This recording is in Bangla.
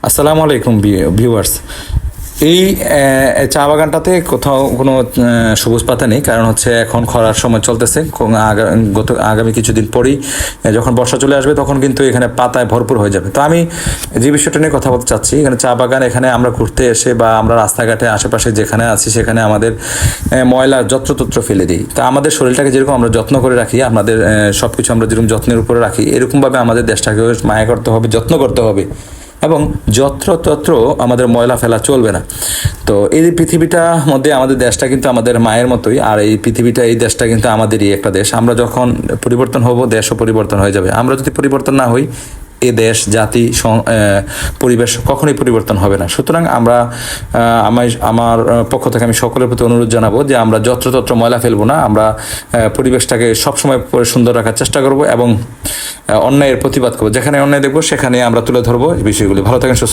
আসসালামু আলাইকুম ভিউয়ার্স। এই চা বাগানটাতে কোথাও কোনো সবুজ পাতা নেই, কারণ হচ্ছে এখন খরার সময় চলতেছে। আগামী কিছুদিন পরেই যখন বর্ষা চলে আসবে তখন কিন্তু এখানে পাতায় ভরপুর হয়ে যাবে। তো আমি যে বিষয়টা নিয়ে কথা বলতে চাচ্ছি, এখানে চা বাগান, এখানে আমরা ঘুরতে এসে বা আমরা রাস্তাঘাটে আশেপাশে যেখানে আছি সেখানে আমাদের ময়লা যত্রতত্র ফেলে দিই। তা আমাদের শরীরটাকে যেরকম আমরা যত্ন করে রাখি, আমাদের সব কিছু আমরা যেরকম যত্নের উপরে রাখি, এরকমভাবে আমাদের দেশটাকেও মায়া করতে হবে, যত্ন করতে হবে এবং যত্রতত্র আমাদের ময়লা ফেলা চলবে না। তো এই পৃথিবীটার মধ্যে আমাদের দেশটা কিন্তু আমাদের মায়ের মতোই, আর এই পৃথিবীটা, এই দেশটা কিন্তু আমাদেরই একটা দেশ। আমরা যখন পরিবর্তন হব, দেশও পরিবর্তন হয়ে যাবে। আমরা যদি পরিবর্তন না হই, এ দেশ, জাতি, পরিবেশ কখনোই পরিবর্তন হবে না। সুতরাং আমরা আমার পক্ষ থেকে আমি সকলের প্রতি অনুরোধ জানাবো যে আমরা যত্রতত্র ময়লা ফেলবো না। আমরা পরিবেশটাকে সবসময় সুন্দর রাখার চেষ্টা করব এবং অন্যায়ের প্রতিবাদ করবো। যেখানে অন্যায় দেখবো সেখানে আমরা তুলে ধরবো এই বিষয়গুলি। ভালো থাকেন, সুস্থ।